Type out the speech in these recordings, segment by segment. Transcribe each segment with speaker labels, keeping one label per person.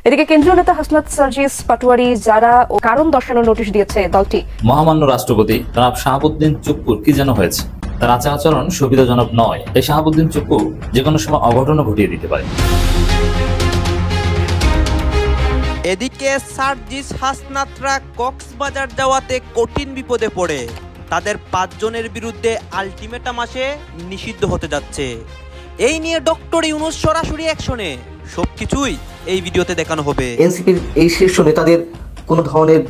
Speaker 1: এদিকে কেন্দ্রীয় নেতা হাসনাত সার্জিস পাটোয়ারি যারা কারণ দর্শানোর নোটিশ দিয়েছে দলটি।
Speaker 2: মহামান্য রাষ্ট্রপতি জনাব শাহাবুদ্দিন চুপ্পুর কি যেন হয়েছে, তার আচার আচরণ সুবিধাজনক নয়। এই শাহাবুদ্দিন চুপ্পু যে কোনো সময় অঘটনও ঘটিয়ে দিতে পারে।
Speaker 3: এদিকে সার্জিস হাসনাতরা কক্সবাজার যাওয়াতে কঠিন বিপদে পড়ে তাদের 5 জনের বিরুদ্ধে আলটিমেটাম আসে নিষিদ্ধ হতে যাচ্ছে। এই নিয়ে ডক্টর ইউনূস সরাসরি অ্যাকশনে, সবকিছুই এই ভিডিওতে দেখানো হবে।
Speaker 4: এনসিপির এই শীর্ষ নেতাদের কোনো ধরনের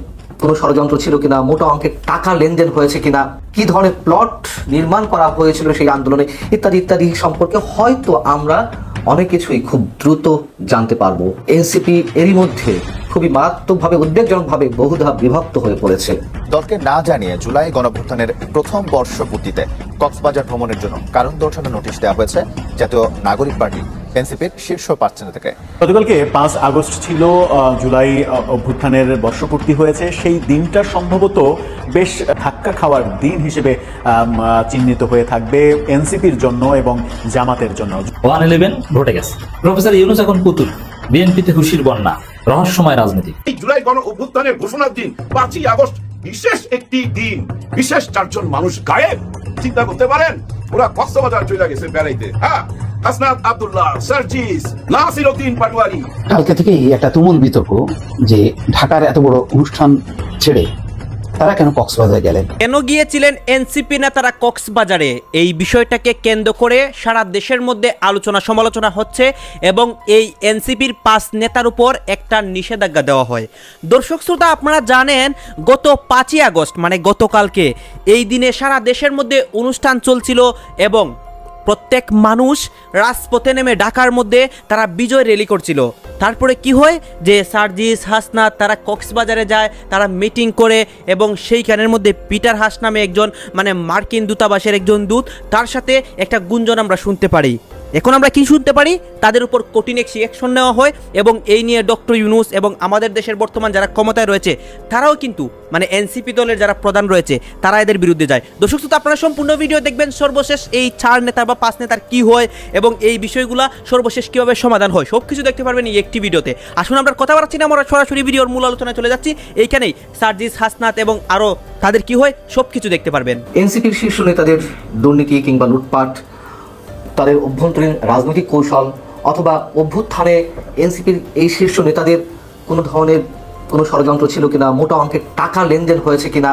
Speaker 4: কোনো ষড়যন্ত্র ছিল কিনা, মোটা অঙ্কের টাকা লেনদেন হয়েছে কিনা, কি ধরনের প্লট নির্মাণ করা হয়েছিল সেই আন্দোলনে, ইত্যাদি ইত্যাদি সম্পর্কে হয়তো আমরা অনেক কিছুই খুব দ্রুত জানতে পারবো। এনসিপি এরই মধ্যে খুবই মারাত্মকভাবে উদ্বেগজনকভাবে বহুধা বিভক্ত হয়ে পড়েছে।
Speaker 5: দলকে না জানিয়ে জুলাই গণঅভ্যুত্থানের প্রথম বর্ষপূর্তিতে কক্সবাজার ভ্রমণের জন্য কারণ দর্শানোর নোটিশ দেওয়া হয়েছে জাতীয় নাগরিক পার্টি এনসিপির শীর্ষ 5 নেতা থেকে।
Speaker 6: গতকালকে 5 আগস্ট ছিল জুলাই অভ্যুত্থানের বর্ষপূর্তি হয়েছে। সেই দিনটা সম্ভবত বেশ ধাক্কা খাওয়ার দিন হিসেবে চিহ্নিত হয়ে থাকবে এনসিপির জন্য এবং জামাতের জন্য।
Speaker 2: 111 ঘটে গেছে। প্রফেসর ইউনূস এখন পুতুল, বিএনপিতে খুশির বন্যা, রহস্যময় রাজনীতি।
Speaker 7: এই জুলাই গণ অভ্যুত্থানের ঘোষণার দিন 5ই আগস্ট বিশেষ একটি দিন, বিশেষ 4 জন মানুষ গায়েব। চিন্তা করতে পারেন, ওরা কক্সবাজার চলে গেছে বেড়াইতে। হ্যাঁ, হাসনাত আব্দুল্লাহ, সার্জিস, নাসিরউদ্দিন পাটোয়ারি।
Speaker 8: কালকে থেকেই একটা তুমুল বিতর্ক যে ঢাকার এত বড় অনুষ্ঠান ছেড়ে তারা কেন কক্সবাজারে গেলেন,
Speaker 3: কেন গিয়েছিলেন এনসিপি নেতারা কক্সবাজারে। এই বিষয়টাকে কেন্দ্র করে সারা দেশের মধ্যে আলোচনা সমালোচনা হচ্ছে এবং এই এনসিপির 5 নেতার উপর একটা নিষেধাজ্ঞা দেওয়া হয়। দর্শক শ্রোতা, আপনারা জানেন গত 5ই আগস্ট মানে গতকালকে এই দিনে সারা দেশের মধ্যে অনুষ্ঠান চলছিল এবং প্রত্যেক মানুষ রাজপথে নেমে ঢাকার মধ্যে তারা বিজয় র্যালি করছিল। তারপরে কি হয় যে সার্জিস হাসনাত তারা কক্সবাজারে যায়, তারা মিটিং করে এবং সেইখানের মধ্যে পিটার হাস নামে একজন মানে মার্কিন দূতাবাসের একজন দূত, তার সাথে একটা গুঞ্জন আমরা শুনতে পারি। এখন আমরা কি শুনতে পারি, তাদের উপর কঠিন অ্যাকশন নেওয়া হয় এবং এই নিয়ে ডক্টর ইউনূস এবং আমাদের দেশের বর্তমান যারা ক্ষমতায় রয়েছে তারাও কিন্তু মানে এনসিপি দলের যারা প্রধান রয়েছে তারা এদের বিরুদ্ধে যায়। দর্শক শ্রোতা, আপনারা সম্পূর্ণ ভিডিও দেখবেন, সর্বশেষ এই 4 নেতা বা 5 নেতার কি হয় এবং এই বিষয়গুলা সর্বশেষ কিভাবে সমাধান হয় সবকিছু দেখতে পারবেন এই একটি ভিডিওতে। আসুন আমরা কথা বলছি না, আমরা সরাসরি ভিডিওর মূল আলোচনায় চলে যাচ্ছি। এইখানেই সার্জিস হাসনাত এবং আরো তাদের কি হয় সবকিছু দেখতে পারবেন।
Speaker 4: এনসিপির শীর্ষ নেতাদের দুর্নীতি কিংবা লুটপাট, তাদের অভ্যন্তরীণ রাজনৈতিক কৌশল অথবা অভ্যুত্থানে এনসিপির এই শীর্ষ নেতাদের কোনো ধরনের কোনো ষড়যন্ত্র ছিল কিনা, মোটা অঙ্কের টাকা লেনদেন হয়েছে কিনা,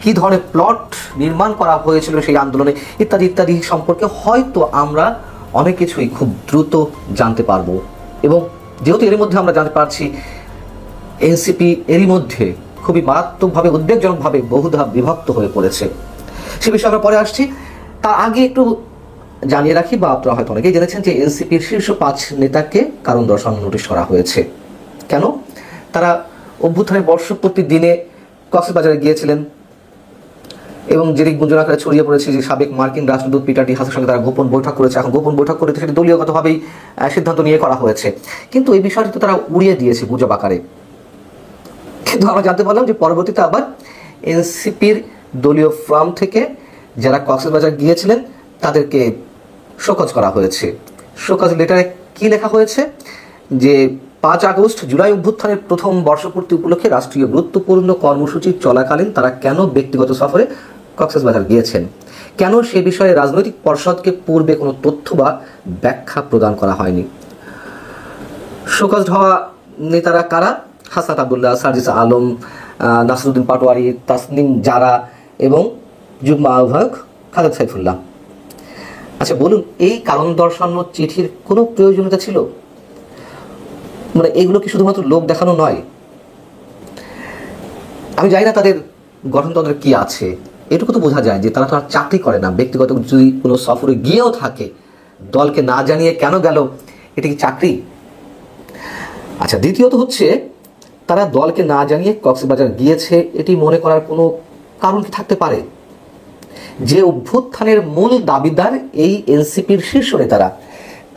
Speaker 4: কি ধরনের প্লট নির্মাণ করা হয়েছিল সেই আন্দোলনে, ইত্যাদি ইত্যাদি সম্পর্কে হয়তো আমরা অনেক কিছুই খুব দ্রুত জানতে পারবো। এবং যেহেতু এর মধ্যে আমরা জানতে পারছি এনসিপি এরই মধ্যে খুবই মারাত্মকভাবে উদ্বেগজনকভাবে বহুধা বিভক্ত হয়ে পড়েছে, সে বিষয়ে আমরা পরে আসছি। তার আগে একটু জানিয়ে রাখি, বা আপনারা হয়তো অনেকেই জেনেছেন যে এনসিপির শীর্ষ 5 নেতাকে কারণ দর্শানোর নোটিশ করা হয়েছে। কেন? তারা অভ্যুত্থানের বর্ষপূর্তির দিনে কক্সবাজারে গিয়েছিলেন এবং যেদিক গুঞ্জন আকারে ছড়িয়ে পড়েছে যে সাবেক মার্কিন রাষ্ট্রদূত পিটার ডি হাসের সঙ্গে তারা গোপন বৈঠক করেছে। এখন গোপন বৈঠক করে সেটি দলীয়গতভাবেই সিদ্ধান্ত নিয়ে করা হয়েছে, কিন্তু এই বিষয়টি তো তারা উড়িয়ে দিয়েছে গুজব আকারে। কিন্তু আমরা জানতে পারলাম যে পরবর্তীতে আবার এনসিপির দলীয় ফর্ম থেকে যারা কক্সবাজার গিয়েছিলেন তাদেরকে শোকজ করা হয়েছে। শোকজ লেটারে কি লেখা হয়েছে যে 5 আগস্ট জুলাই অভ্যুত্থানের প্রথম বর্ষপূর্তি উপলক্ষে রাষ্ট্রীয় গুরুত্বপূর্ণ কর্মসূচি চলাকালীন তারা কেন ব্যক্তিগত সফরে কক্সবাজার গিয়েছেন, কেন সে বিষয়ে রাজনৈতিক পর্ষদকে পূর্বে কোনো তথ্য বা ব্যাখ্যা প্রদান করা হয়নি। শোকজ হওয়া নেতারা কারা? হাসনাত আব্দুল্লাহ, সার্জিস আলম, নাসিরউদ্দিন পাটোয়ারি, তাসনিম জারা এবং যুগ্ম আহ্বায়ক খালেদ সাইফুল্লাহ। আচ্ছা বলুন, এই কারণ দর্শানোর চিঠির কোনো প্রয়োজনীয়তা ছিল? মানে এগুলো কি শুধুমাত্র লোক দেখানো নয়? আমি জানি না তাদের গঠনতন্ত্রে কি আছে, এটুকু তো বোঝা যায় যে তারা তো আর চাকরি করে না। ব্যক্তিগত যদি কোনো সফরে গিয়েও থাকে, দলকে না জানিয়ে কেন গেল, এটা কি চাকরি? আচ্ছা, দ্বিতীয়ত হচ্ছে তারা দলকে না জানিয়ে কক্সবাজার গিয়েছে, এটি মনে করার কোনো কারণ কি থাকতে পারে? যে অভ্যুত্থানের মূল দাবিদার এই এনসিপির শীর্ষ নেতারা,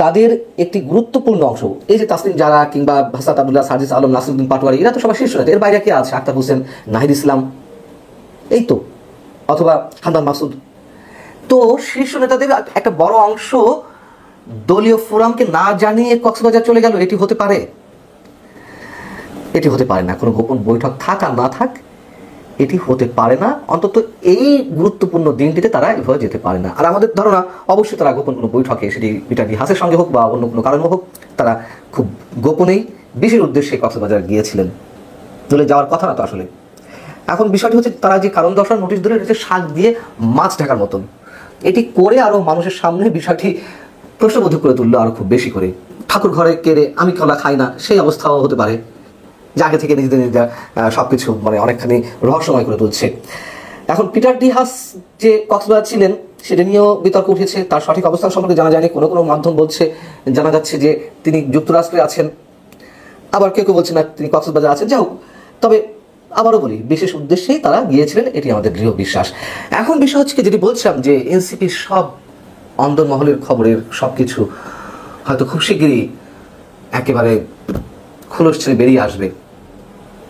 Speaker 4: তাদের একটি গুরুত্বপূর্ণ অংশ এই যে তাসনিম জারা কিংবা হাসনাত আব্দুল্লাহ, সার্জিস আলম, নাসিরউদ্দিন পাটোয়ারি, এরা তো সবাই শীর্ষ নেতা। এর বাইরে কে আছে? আক্তার হোসেন, নাহিদ ইসলাম, এই তো, অথবা হান্নান মাসুদ। তো শীর্ষ নেতাদের একটা বড় অংশ দলীয় ফোরামকে না জানিয়ে কক্সবাজার চলে গেল, এটি হতে পারে? এটি হতে পারে না। কোনো গোপন বৈঠক থাক আর না থাক, এটি হতে পারে না। অন্তত এই গুরুত্বপূর্ণ দিনটিতে তারা এভাবে যেতে পারে না। আর আমাদের ধারণা অবশ্যই তারা গোপন কোনো বৈঠকে, সেটি পিটার ডি হাসের সঙ্গে হোক বা অন্য কোনো কারণ হোক, তারা খুব গোপনেই বিশেষ উদ্দেশ্যে কক্সবাজার গিয়েছিলেন। চলে যাওয়ার কথা না তো আসলে। এখন বিষয়টি হচ্ছে তারা যে কারণ দর্শানোর নোটিশ দিল, এটা শাক দিয়ে মাছ ঢাকার মতন। এটি করে আরও মানুষের সামনে বিষয়টি প্রশ্নবোধক করে তুললো আরও খুব বেশি করে। ঠাকুর ঘরে কেড়ে আমি কলা খাই না, সেই অবস্থাও হতে পারে, যে আগে থেকে নিজেদের সবকিছু মানে অনেকখানি রহস্যময় করে তুলছে। এখন পিটার ডি হাস যে কক্সবাজার ছিলেন সেটা নিয়েও বিতর্ক উঠেছে। তার সঠিক অবস্থান সম্পর্কে জানা যায়নি। কোনো কোনো মাধ্যম বলছে, জানা যাচ্ছে যে তিনি যুক্তরাষ্ট্রে আছেন, আবার কেউ কেউ বলছে না তিনি কক্সবাজার আছেন। যাই হোক, তবে আবারও বলি, বিশেষ উদ্দেশ্যেই তারা গিয়েছিলেন, এটি আমাদের দৃঢ় বিশ্বাস। এখন বিষয় হচ্ছে যেটি বলছিলাম যে এনসিপির সব অন্দরমহলের খবরের সব কিছু হয়তো খুব শিগগিরই একেবারে খোলস ছেড়ে বেরিয়ে আসবে।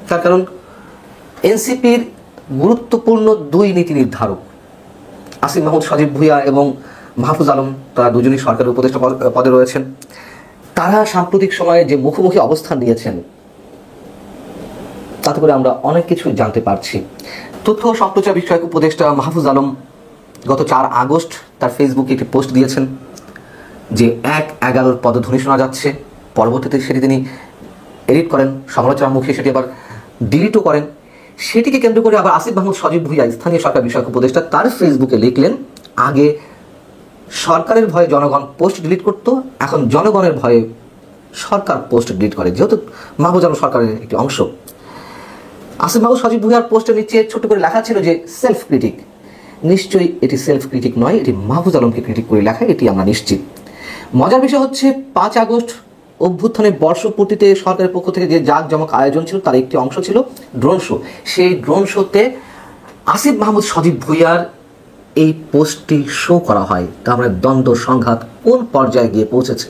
Speaker 4: তার কারণ এনসিপির গুরুত্বপূর্ণ দুই নীতি নির্ধারক আসিফ মাহমুদ সজীব ভুঁইয়া এবং মাহফুজ আলম, তারা দুজনই সরকারের উপদেষ্টা পদে রয়েছেন। তারা সাম্প্রতিক সময়ে যে মুখোমুখি অবস্থান নিয়েছেন, তাতে করে আমরা অনেক কিছু জানতে পারছি। তথ্য ও সম্প্রচার বিষয়ক উপদেষ্টা মাহফুজ আলম গত 4 আগস্ট তার ফেসবুকে একটি পোস্ট দিয়েছেন যে 1-11 পদধ্বনি শোনা যাচ্ছে। পরবর্তীতে সেটি তিনি এডিট করেন, সমালোচনার মুখে সেটি আবার ডিলিটও করেন। সেটিকে কেন্দ্র করে আবার আসিফ মাহমুদ সজীব ভুঁইয়া, স্থানীয় সরকার বিষয়ক উপদেষ্টা, তার ফেসবুকে লিখলেন, আগে সরকারের ভয়ে জনগণ পোস্ট ডিলিট করত, এখন জনগণের ভয়ে সরকার পোস্ট ডিলিট করে। যেহেতু মাহফুজ আলম সরকারের একটি অংশ, আসিফ মাহমুদ সজীব ভুঁইয়ার পোস্টের নিচে ছোট করে লেখা ছিল যে সেলফ ক্রিটিক। নিশ্চয়ই এটি সেলফ ক্রিটিক নয়, এটি মাহফুজ আলমকে ক্রিটিক করে লেখা, এটি আমরা নিশ্চিত। মজার বিষয় হচ্ছে 5 আগস্ট অভ্যুত্থানের বর্ষপূর্তিতে সরকারের পক্ষ থেকে যে জাঁকজমক আয়োজন ছিল তার একটি অংশ ছিল ড্রোন শো। সেই ড্রোন শোতে আসিফ মাহমুদ সজীব ভুঁইয়ার এই পোস্টটি শো করা হয়। তার মানে দ্বন্দ্ব সংঘাত কোন পর্যায়ে গিয়ে পৌঁছেছে।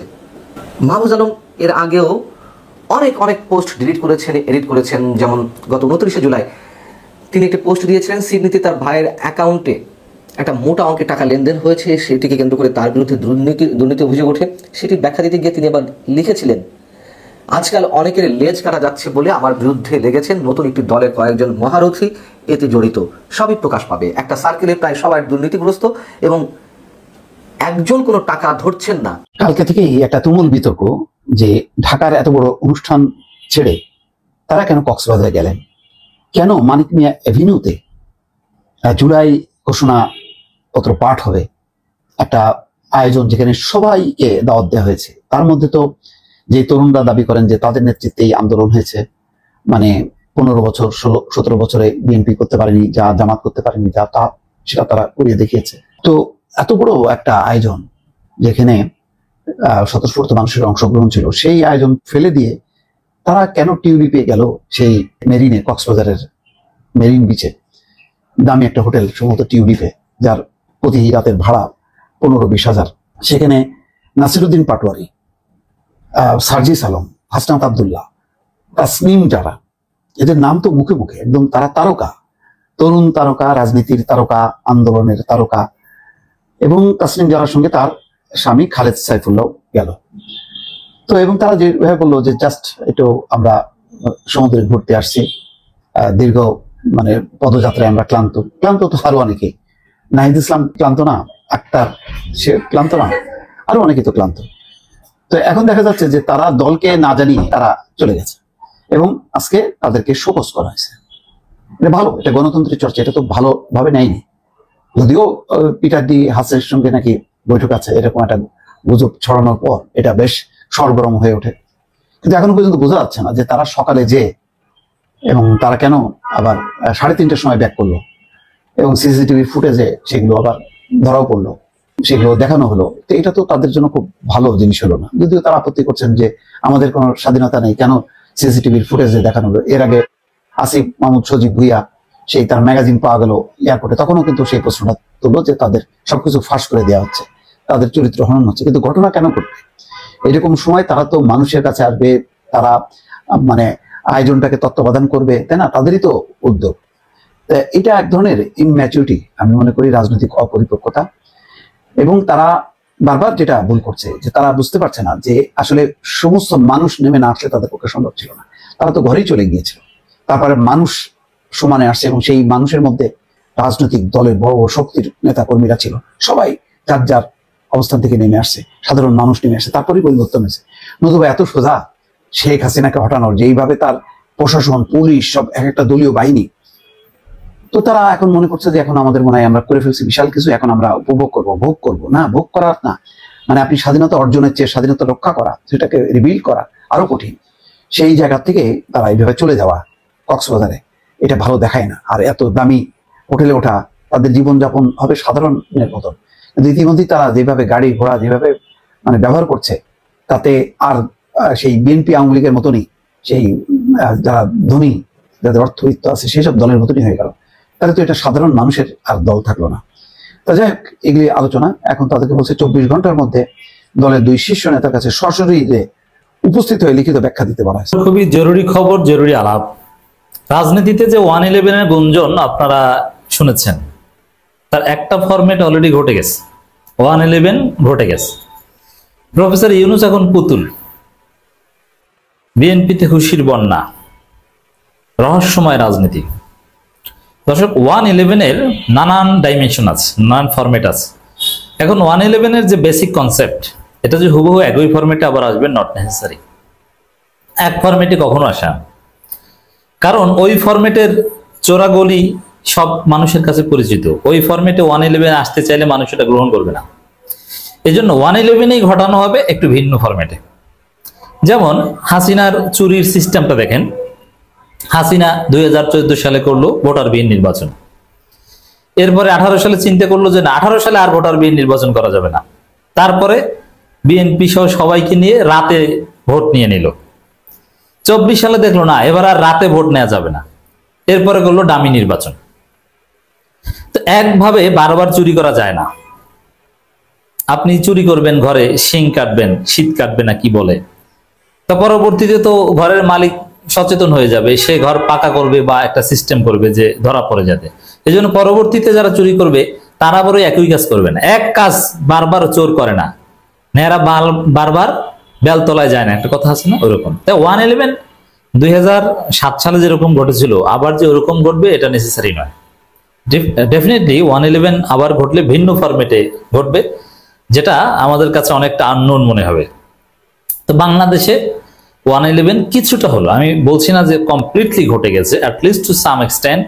Speaker 4: মাহফুজ আলম এর আগেও অনেক পোস্ট ডিলিট করেছেন, এডিট করেছেন। যেমন গত 29শে জুলাই তিনি একটি পোস্ট দিয়েছিলেন, সিডনিতে তার ভাইয়ের অ্যাকাউন্টে একটা মোটা অঙ্কের টাকা লেনদেন হয়েছে, সেটিকে কেন্দ্র করে তার বিরুদ্ধে দুর্নীতি অভিযোগ ওঠে। সেটি ব্যাখ্যা দিতে গিয়ে তিনি আবার লিখেছিলেন, আজকাল অনেকের লেজ কাটা যাচ্ছে বলে আমার বিরুদ্ধে লেগেছেন নতুন একটি দলের কয়েকজন মহারথী, এতে জড়িত, সবই প্রকাশ পাবে। একটা সার্কেলে প্রায় সবাই দুর্নীতিগ্রস্ত এবং একজন কোনো টাকা ধরছেন না।
Speaker 8: কালকে থেকেই একটা তুমুল বিতর্ক যে ঢাকার এত বড় অনুষ্ঠান ছেড়ে তারা কেন কক্সবাজারে গেলেন, কেন মানিক মিয়া এভিনিউতে জুলাই ঘোষণাপত্র পাঠ হবে, একটা আয়োজন যেখানে সবাইকে দাওয়াত দেওয়া হয়েছে। তার মধ্যে তো যে তরুণরা দাবি করেন যে তাদের নেতৃত্বেই আন্দোলন হয়েছে, মানে 15 বছর 17 বছরে বিএনপি করতে পারেনি যা, জামাত করতে পারেনি যা, তা সেটা তারা করিয়ে দেখিয়েছে। তো এত বড় একটা আয়োজন যেখানে স্বতঃস্ফূর্ত মানুষের অংশগ্রহণ ছিল, সেই আয়োজন ফেলে দিয়ে তারা কেন টিউলিপে গেল, সেই মেরিনে, কক্সবাজারের মেরিন বিচে দামি একটা হোটেল সম্ভবত টিউলিপে, যার প্রতি রাতের ভাড়া 15-20 হাজার। সেখানে নাসিরুদ্দিন পাটোয়ারি, সার্জিস আলম, হাসনাত আব্দুল্লাহ, তাসনিম, যারা এদের নাম তো মুখে মুখে একদম, তারা তারকা, তরুণ তারকা, রাজনীতির তারকা, আন্দোলনের তারকা। এবং তাসনিম যারার সঙ্গে তার স্বামী খালেদ সাইফুল্লাহ গেল। তো এবং তারা যেভাবে বললো যে জাস্ট একটু আমরা সমুদ্রে ঘুরতে আসছি, দীর্ঘ মানে পদযাত্রায় আমরা ক্লান্ত তো আরো অনেকেই, নাহিদ ইসলাম ক্লান্ত না, আক্তার সে ক্লান্ত না, আরো অনেকেই তো ক্লান্ত। তো এখন দেখা যাচ্ছে যে তারা দলকে না জানিয়ে তারা চলে গেছে এবং আজকে তাদেরকে শোকজ করা হয়েছে। এটা ভালো, এটা গণতন্ত্রের চর্চা, এটা তো ভালোভাবে নেয়নি। যদিও পিটার ডি হাসের সঙ্গে নাকি বৈঠক আছে, এরকম একটা গুজব ছড়ানোর পর এটা বেশ সরগরম হয়ে ওঠে। কিন্তু এখনো পর্যন্ত বোঝা যাচ্ছে না যে তারা সকালে যে এবং তারা কেন আবার 3:30টার সময় ব্যাক করলো এবং সিসিটিভি ফুটেজে সেগুলো আবার ধরাও পড়লো, সেগুলো দেখানো হলো। তো এটা তো তাদের জন্য খুব ভালো জিনিস হলো না। যদিও তারা আপত্তি করছেন যে আমাদের কোনো স্বাধীনতা নেই, কেন সিসিটিভির ফুটেজে দেখানো হলো। এর আগে আসিফ মাহমুদ সজীব ভুঁইয়া সেই তার ম্যাগাজিন পাওয়া গেল এয়ারপোর্টে, তখনও কিন্তু সেই প্রশ্নটা তুললো যে তাদের সবকিছু ফাঁস করে দেওয়া হচ্ছে, তাদের চরিত্র হনন হচ্ছে। কিন্তু ঘটনা কেন ঘটবে এরকম সময়? তারা তো মানুষের কাছে আসবে, তারা মানে আয়োজনটাকে তত্ত্বাবধান করবে, তাই না? তাদেরই তো উদ্যোগ। এটা এক ধরনের ইম্যাচুরিটি আমি মনে করি, রাজনৈতিক অপরিপক্কতা। এবং তারা বারবার যেটা ভুল করছে যে তারা বুঝতে পারছে না যে আসলে সমস্ত মানুষ নেমে না আসলে তাদের পক্ষে সম্ভব ছিল না। তারা তো ঘরেই চলে গিয়েছিল, তারপরে মানুষ সমানে আসছে এবং সেই মানুষের মধ্যে রাজনৈতিক দলের বড় বড় শক্তির নেতা কর্মীরা ছিল, সবাই যার যার অবস্থান থেকে নেমে আসছে, সাধারণ মানুষ নেমে আসছে, তারপরেই পরিবর্তন হয়েছে। নতুবা এত সোজা শেখ হাসিনাকে হটানোর, যেইভাবে তার প্রশাসন, পুলিশ সব এক একটা দলীয় বাহিনী, তো তারা এখন মনে করছে যে এখন আমাদের মনে হয় আমরা করে ফেলছি বিশাল কিছু, এখন আমরা উপভোগ করবো, ভোগ করবো। না, ভোগ করার না, মানে আপনি স্বাধীনতা অর্জনের চেয়ে স্বাধীনতা রক্ষা করা, সেটাকে রিবিল্ড করা আরো কঠিন। সেই জায়গা থেকে তারা এইভাবে চলে যাওয়া কক্সবাজারে, এটা ভালো দেখায় না। আর এত দামি হোটেলে ওঠা, তাদের জীবনযাপন হবে সাধারণের মতন, কিন্তু ইতিমধ্যেই তারা যেভাবে গাড়ি ঘোড়া যেভাবে মানে ব্যবহার করছে, তাতে আর সেই বিএনপি আওয়ামী লীগের মতনই, সেই যারা ধনী, যাদের অর্থবিত্ত আছে, সেই সব দলের মতনই হয়ে গেল। তাহলে তো এটা সাধারণ মানুষের আর দল থাকলো না। তা যাই হোক, এগুলি আলোচনা। এখন তাদেরকে বলছে 24 ঘন্টার মধ্যে দলের 2 শীর্ষ নেতার কাছে সরাসরি উপস্থিত হয়ে লিখিত ব্যাখ্যা দিতে বলা হয়েছে।
Speaker 2: খুবই জরুরি খবর, জরুরি আলাপ। রাজনীতিতে যে 111-এর গুঞ্জন আপনারা শুনেছেন, তার একটা ফরম্যাট অলরেডি ঘটে গেছে। 111 ঘটে গেছে। প্রফেসর ইউনূস এখন পুতুল, বিএনপিতে খুশির বন্যা, রহস্যময় রাজনীতি। দর্শক, 111-এর নানান ডাইমেনশন আছে, নানান ফরম্যাট আছে। এখন 111-এর যে বেসিক কনসেপ্ট, এটা যে হুবহু একই ফরম্যাটে আবার আসবে, নট নেসেসারি। এক ফরম্যাটে কখনো আসা, কারণ ওই ফরম্যাটের চোরাগলি সব মানুষের কাছে পরিচিত। ওই ফরম্যাটে 111 আসতে চাইলে মানুষ এটা গ্রহণ করবে না। এই জন্য 111-এই ঘটানো হবে একটু ভিন্ন ফরম্যাটে। যেমন হাসিনার চুরির সিস্টেমটা দেখেন। হাসিনা 2014 সালে করলো ভোটারবিহীন নির্বাচন। এরপরে 18 সালে চিন্তা করলো যে না, 18 সালে আর ভোটারবিহীন নির্বাচন করা যাবে না। তারপরে বিএনপি সহ সবাইকে নিয়ে রাতে ভোট নিয়ে নিল। 24 সালে দেখলো না, এবার আর রাতে ভোট নেওয়া যাবে না। এরপরে করলো ডামি নির্বাচন। তো একভাবে বারবার চুরি করা যায় না। আপনি চুরি করবেন, ঘরে শিং কাটবেন, শীত কাটবে না কি বলে, তা পরবর্তীতে তো ঘরের মালিক সচেতন হয়ে যাবে, সে ঘর পাকা করবে বা একটা সিস্টেম করবে যে ধরা পড়ে যাবে। এই জন্য পরবর্তীতে যারা চুরি করবে তারা আবারও একই কাজ করবে না। এক কাজ বারবার চোর করে না, নেহারা বারবার বেলতলায় যায় না, একটা কথা আছে না, ওইরকম। তাই 111 2007 সালে যেরকম ঘটেছিল আবার যে ওরকম ঘটবে এটা নেসেসারি নয়। ডেফিনেটলি 111 আবার ঘটলে ভিন্ন ফরম্যাটে ঘটবে, যেটা আমাদের কাছে অনেকটা আননোন মনে হবে। তো বাংলাদেশে 111 কিছুটা হলো, আমি বলছি না যে কমপ্লিটলি ঘটে গেছে, অ্যাটলিস্ট টু সাম এক্সটেন্ট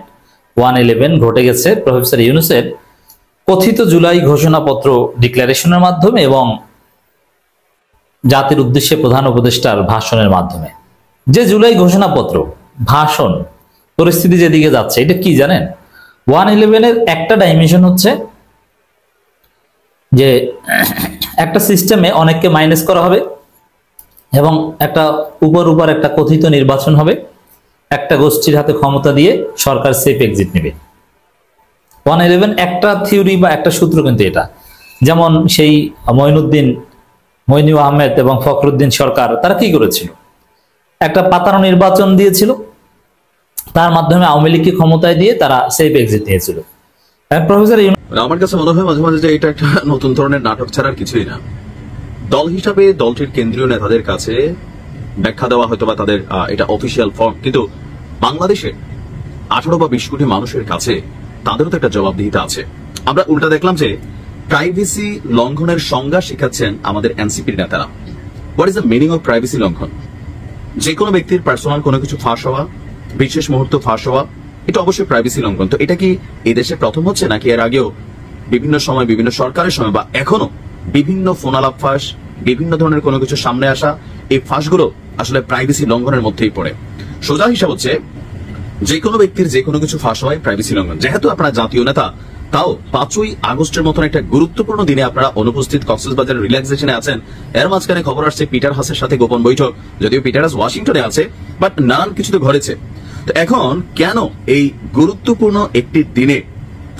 Speaker 2: 111 ঘটে গেছে প্রফেসর ইউনূসের কথিত জুলাই ঘোষণাপত্র ডিক্লারেশনের মাধ্যমে এবং জাতির উদ্দেশ্যে প্রধান উপদেষ্টার ভাষণের মাধ্যমে। যে জুলাই ঘোষণাপত্র, ভাষণ, পরিস্থিতি যেদিকে যাচ্ছে, এটা কি জানেন? 111-এর একটা ডাইমেনশন হচ্ছে যে একটা সিস্টেমে অনেককে মাইনাস করা হবে এবং একটা উপর একটা কথিত নির্বাচন হবে, একটা গোষ্ঠীর হাতে ক্ষমতা দিয়ে সরকার সেফ এক্সিট নেবে। 111 একটা থিওরি বা একটা সূত্র কিন্তু এটা। যেমন সেই মইনুল আহমেদ এবং ফখরুদ্দিন সরকার তারা কি করেছিল, একটা পাতানো নির্বাচন দিয়েছিল, তার মাধ্যমে আওয়ামী লীগকে ক্ষমতায় দিয়ে তারা সেফ এক্সিট নিয়েছিল। প্রফেসর
Speaker 9: আমার কাছে মনে হয় মাঝে মাঝে যে এটা একটা নতুন ধরনের নাটক ছাড়া আর কিছুই না। দল হিসাবে দলটির কেন্দ্রীয় নেতাদের কাছে ব্যাখ্যা দেওয়া হয়তো বা তাদের এটা অফিসিয়াল ফর্ম, কিন্তু বাংলাদেশে 18 বা 20 কোটি মানুষের কাছে তাদেরও তো একটা জবাবদিহিতা আছে। আমরা উল্টা দেখলাম যে প্রাইভেসি লঙ্ঘনের সংজ্ঞা শিখাচ্ছেন আমাদের এনসিপির নেতারা। What is the meaning of privacy লঙ্ঘন? যে কোনো ব্যক্তির পার্সোনাল কোনো কিছু ফাঁস হওয়া, বিশেষ মুহূর্ত ফাঁস হওয়া, এটা অবশ্যই প্রাইভেসি লঙ্ঘন। তো এটা কি এই দেশে প্রথম হচ্ছে, নাকি এর আগেও বিভিন্ন সময় বিভিন্ন সরকারের সময় বা এখনো বিভিন্ন ফোনালাপ ফাঁস, বিভিন্ন ধরনের কোনো কিছু সামনে আসা, এই ফাঁসগুলো আসলে প্রাইভেসি লঙ্ঘনের মধ্যেই পড়ে? সোজা হিসাব হচ্ছে যে কোনো ব্যক্তির যে কোনো কিছু ফাঁস হয় প্রাইভেসি লঙ্ঘন। যেহেতু আপনারা জাতীয় নেতা, তাও 5ই আগস্টের মতন একটা গুরুত্বপূর্ণ দিনে আপনারা অনুপস্থিত কক্সবাজার রিল্যাক্সেশনে আছেন। এর মাঝখানে খবর আসছে পিটার হাসের সাথে গোপন বৈঠক, যদিও পিটার হাস ওয়াশিংটনে আছে, বাট নানান কিছু তো ঘটেছে। তো এখন কেন এই গুরুত্বপূর্ণ একটি দিনে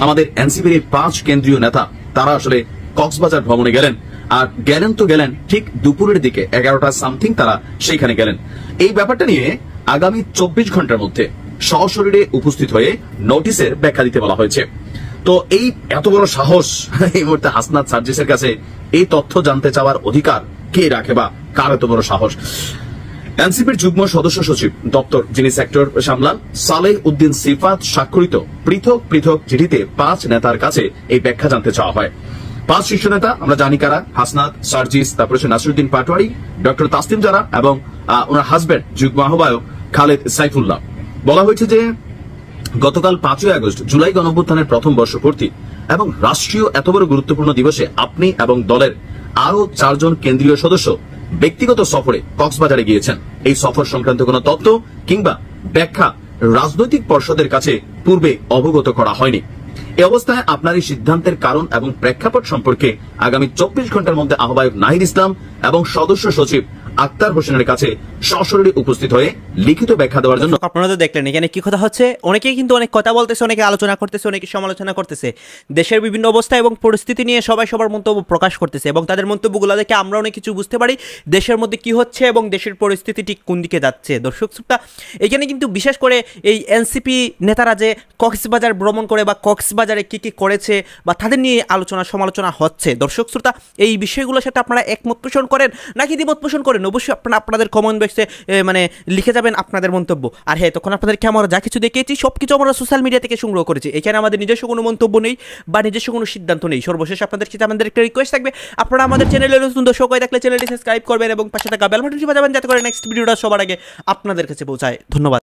Speaker 9: আমাদের এনসিপির 5 কেন্দ্রীয় নেতা তারা আসলে কক্সবাজার ভ্রমণে গেলেন? আর গেলেন তো গেলেন ঠিক দুপুরের দিকে 11টা সামথিং তারা সেইখানে গেলেন। এই ব্যাপারটা নিয়ে আগামী 24 ঘন্টার মধ্যে সশরীরে উপস্থিত হয়ে নোটিশের ব্যাখ্যা দিতে বলা হয়েছে। তো এই এত বড় সাহস এই মুহূর্তে হাসনাত সার্জিসের কাছে এই তথ্য জানতে চাওয়ার অধিকার কে রাখে বা কার এত বড় সাহস? এনসিপির যুগ্ম সদস্য সচিব দপ্তর যিনি সেক্টর সামলান সালেহ উদ্দিন সিফাত স্বাক্ষরিত পৃথক পৃথক চিঠিতে 5 নেতার কাছে এই ব্যাখ্যা জানতে চাওয়া হয়। 5 শীর্ষ নেতা আমরা জানি কারা, হাসনাত, সার্জিস, তারপরে নাসিরুদ্দিন পাটোয়ারি, ডক্টর তাসলিম জারা এবং ওনার হাজবেন্ড যুগ্ম আহ্বায়ক খালেদ সাইফুল্লাহ। বলা হয়েছে যে গতকাল 5ই আগস্ট জুলাই গণঅভ্যুত্থানের প্রথম বর্ষপূর্তি এবং রাষ্ট্রীয় এত বড় গুরুত্বপূর্ণ দিবসে আপনি এবং দলের আরো 4 জন কেন্দ্রীয় সদস্য ব্যক্তিগত সফরে কক্সবাজারে গিয়েছেন। এই সফর সংক্রান্ত কোন তথ্য কিংবা ব্যাখ্যা রাজনৈতিক পর্ষদের কাছে পূর্বে অবগত করা হয়নি। এই অবস্থায় আপনার এই সিদ্ধান্তের কারণ এবং প্রেক্ষাপট সম্পর্কে আগামী 24 ঘন্টার মধ্যে আহ্বায়ক নাহিদ ইসলাম এবং সদস্য সচিব আক্তার হোসেনের কাছে সশরীরে উপস্থিত হয়ে লিখিত ব্যাখ্যা দেওয়ার জন্য।
Speaker 3: আপনারা তো দেখলেন এখানে কি কথা হচ্ছে, অনেকেই কিন্তু অনেক কথা বলতেছে, অনেকে আলোচনা করতেছে, অনেকে সমালোচনা করতেছে, দেশের বিভিন্ন অবস্থা এবং পরিস্থিতি নিয়ে সবাই সবার মন্তব্য প্রকাশ করতেছে এবং তাদের মন্তব্যগুলো দেখে আমরা অনেক কিছু বুঝতে পারি দেশের মধ্যে কি হচ্ছে এবং দেশের পরিস্থিতি ঠিক কোন দিকে যাচ্ছে। দর্শক শ্রোতা, এখানে কিন্তু বিশেষ করে এই এনসিপি নেতারা যে কক্সবাজার ভ্রমণ করে বা কক্সবাজারে কি কি করেছে বা তাদের নিয়ে আলোচনা সমালোচনা হচ্ছে, দর্শক শ্রোতা এই বিষয়গুলোর সাথে আপনারা একমত পোষণ করেন নাকি দ্বিমত পোষণ করেন অবশ্যই আপনারা আপনাদের কমেন্ট বক্সে মানে লিখে যাবেন আপনাদের মন্তব্য। আর হ্যাঁ, তখন আপনাদেরকে আমরা যা কিছু দেখিয়েছি সব কিছু আমরা সোশ্যাল মিডিয়া থেকে সংগ্রহ করেছি, এখানে আমাদের নিজস্ব কোনো মন্তব্য নেই বা নিজস্ব কোনো সিদ্ধান্ত নেই। সর্বশেষ আপনাদের সাথে আমাদের একটা রিকোয়েস্ট থাকবে, আপনারা আমাদের চ্যানেলে নতুন দর্শক হয়ে থাকলে চ্যানেলটি সাবস্ক্রাইব করবেন এবং পাশে থাকা বেল বাটনটি বাজাবেন যাতে করে নেক্সট ভিডিওটা সবার আগে আপনাদের কাছে পৌঁছায়। ধন্যবাদ।